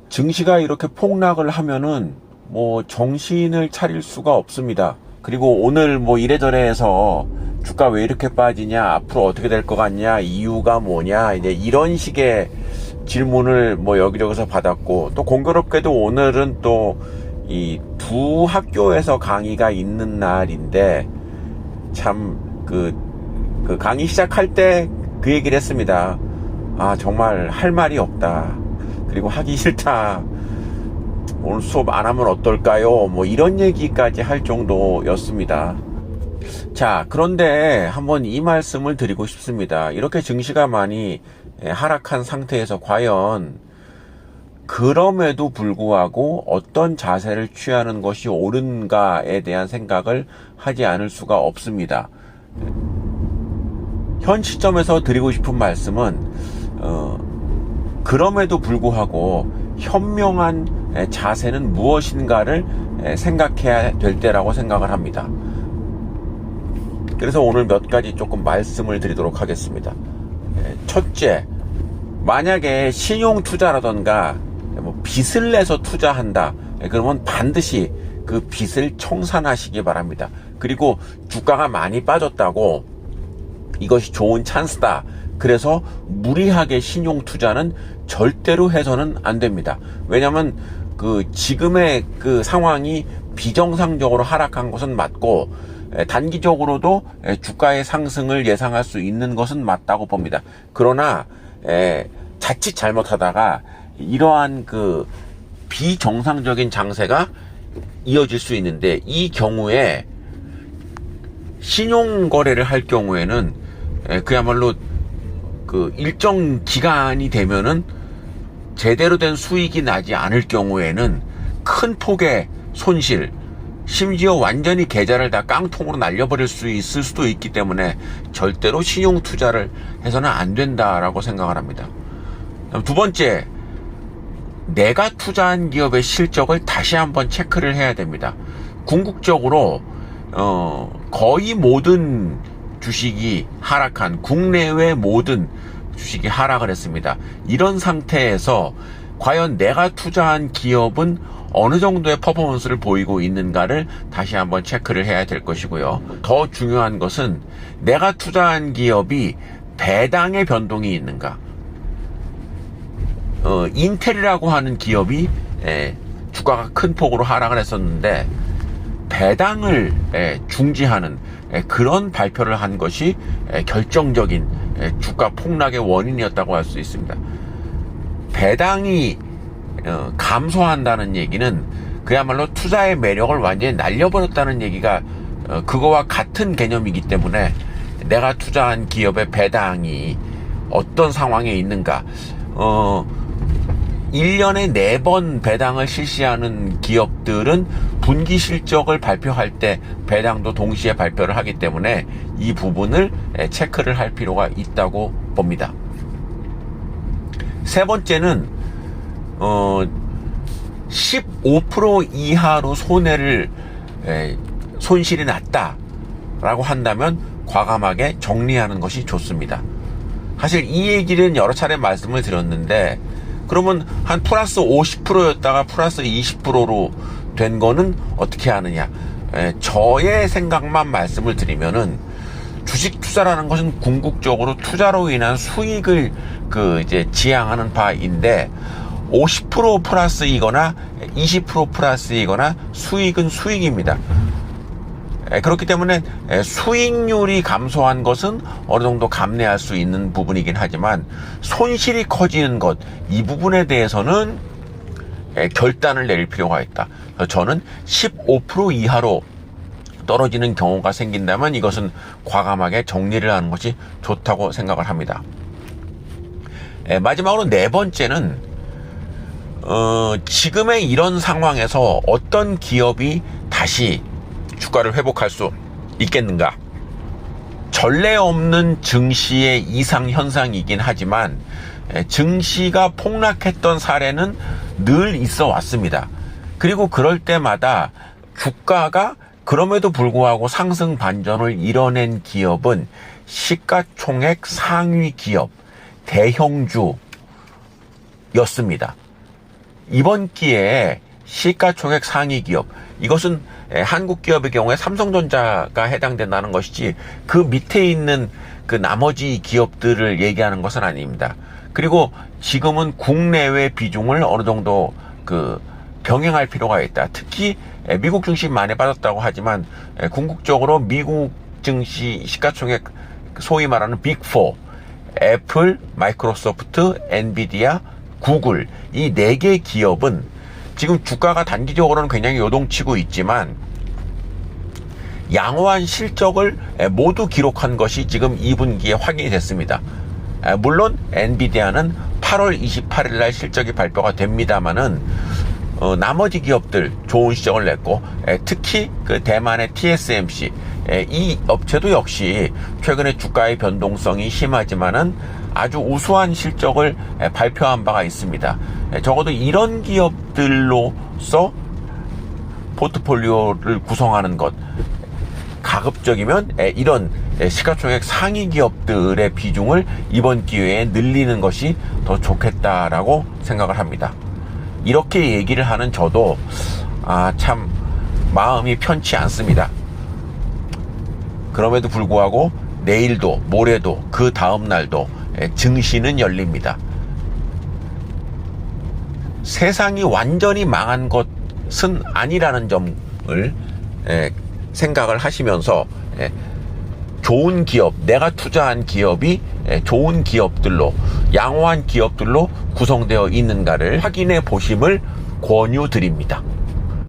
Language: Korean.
증시가 이렇게 폭락을 하면은 뭐 정신을 차릴 수가 없습니다. 그리고 오늘 뭐 이래저래 해서 주가 왜 이렇게 빠지냐, 앞으로 어떻게 될 것 같냐, 이유가 뭐냐, 이제 이런 식의 질문을 뭐 여기저기서 받았고, 또 공교롭게도 오늘은 또 이 두 학교에서 강의가 있는 날인데, 참 그 강의 시작할 때 그 얘기를 했습니다. 아, 정말 할 말이 없다. 그리고 하기 싫다. 오늘 수업 안 하면 어떨까요? 뭐 이런 얘기까지 할 정도였습니다. 자, 그런데 한번 이 말씀을 드리고 싶습니다. 이렇게 증시가 많이 하락한 상태에서 과연 그럼에도 불구하고 어떤 자세를 취하는 것이 옳은가에 대한 생각을 하지 않을 수가 없습니다. 현 시점에서 드리고 싶은 말씀은 그럼에도 불구하고 현명한 자세는 무엇인가를 생각해야 될 때라고 생각을 합니다. 그래서 오늘 몇 가지 조금 말씀을 드리도록 하겠습니다. 첫째, 만약에 신용 투자라던가 뭐 빚을 내서 투자한다, 그러면 반드시 그 빚을 청산하시기 바랍니다. 그리고 주가가 많이 빠졌다고 이것이 좋은 찬스다, 그래서 무리하게 신용 투자는 절대로 해서는 안 됩니다. 왜냐하면 그 지금의 그 상황이 비정상적으로 하락한 것은 맞고, 단기적으로도 주가의 상승을 예상할 수 있는 것은 맞다고 봅니다. 그러나 자칫 잘못하다가 이러한 그 비정상적인 장세가 이어질 수 있는데, 이 경우에 신용 거래를 할 경우에는 그야말로 그 일정 기간이 되면은 제대로 된 수익이 나지 않을 경우에는 큰 폭의 손실, 심지어 완전히 계좌를 다 깡통으로 날려버릴 수 있을 수도 있기 때문에 절대로 신용 투자를 해서는 안 된다라고 생각을 합니다. 두 번째, 내가 투자한 기업의 실적을 다시 한번 체크를 해야 됩니다. 궁극적으로 거의 모든 주식이 하락한, 국내외 모든 주식이 하락을 했습니다. 이런 상태에서 과연 내가 투자한 기업은 어느 정도의 퍼포먼스를 보이고 있는가를 다시 한번 체크를 해야 될 것이고요. 더 중요한 것은 내가 투자한 기업이 배당의 변동이 있는가. 인텔이라고 하는 기업이 주가가 큰 폭으로 하락을 했었는데 배당을 중지하는 그런 발표를 한 것이 결정적인 주가 폭락의 원인이었다고 할 수 있습니다. 배당이 감소한다는 얘기는 그야말로 투자의 매력을 완전히 날려버렸다는 얘기가 그거와 같은 개념이기 때문에 내가 투자한 기업의 배당이 어떤 상황에 있는가, 1년에 4번 배당을 실시하는 기업들은 분기 실적을 발표할 때 배당도 동시에 발표를 하기 때문에 이 부분을 체크를 할 필요가 있다고 봅니다. 세 번째는 15% 이하로 손실이 났다라고 한다면 과감하게 정리하는 것이 좋습니다. 사실 이 얘기는 여러 차례 말씀을 드렸는데, 그러면 한 플러스 50%였다가 플러스 20%로 된 거는 어떻게 하느냐. 저의 생각만 말씀을 드리면은, 주식 투자라는 것은 궁극적으로 투자로 인한 수익을 이제 지향하는 바인데, 50% 플러스이거나 20% 플러스이거나 수익은 수익입니다. 그렇기 때문에 수익률이 감소한 것은 어느 정도 감내할 수 있는 부분이긴 하지만, 손실이 커지는 것, 이 부분에 대해서는 결단을 내릴 필요가 있다. 저는 15% 이하로 떨어지는 경우가 생긴다면 이것은 과감하게 정리를 하는 것이 좋다고 생각을 합니다. 마지막으로 네 번째는 지금의 이런 상황에서 어떤 기업이 다시 주가를 회복할 수 있겠는가. 전례 없는 증시의 이상 현상이긴 하지만 증시가 폭락했던 사례는 늘 있어 왔습니다. 그리고 그럴 때마다 주가가 그럼에도 불구하고 상승 반전을 이뤄낸 기업은 시가총액 상위 기업, 대형주였습니다. 이번 기회에 시가총액 상위 기업, 이것은 한국 기업의 경우에 삼성전자가 해당된다는 것이지 그 밑에 있는 그 나머지 기업들을 얘기하는 것은 아닙니다. 그리고 지금은 국내외 비중을 어느 정도 그 병행할 필요가 있다. 특히 미국 증시 많이 빠졌다고 하지만 궁극적으로 미국 증시 시가총액 소위 말하는 빅4, 애플, 마이크로소프트, 엔비디아, 구글, 이 4개 기업은 지금 주가가 단기적으로는 굉장히 요동치고 있지만 양호한 실적을 모두 기록한 것이 지금 2분기에 확인이 됐습니다. 물론 엔비디아는 8월 28일 날 실적이 발표가 됩니다만은 나머지 기업들 좋은 실적을 냈고, 특히 그 대만의 TSMC, 이 업체도 역시 최근에 주가의 변동성이 심하지만은 아주 우수한 실적을 발표한 바가 있습니다. 적어도 이런 기업들로서 포트폴리오를 구성하는 것, 가급적이면 이런 시가총액 상위 기업들의 비중을 이번 기회에 늘리는 것이 더 좋겠다라고 생각을 합니다. 이렇게 얘기를 하는 저도 참 마음이 편치 않습니다. 그럼에도 불구하고 내일도 모레도 그 다음 날도 증시는 열립니다. 세상이 완전히 망한 것은 아니라는 점을 생각을 하시면서 좋은 기업, 내가 투자한 기업이 좋은 기업들로, 양호한 기업들로 구성되어 있는가를 확인해 보심을 권유드립니다.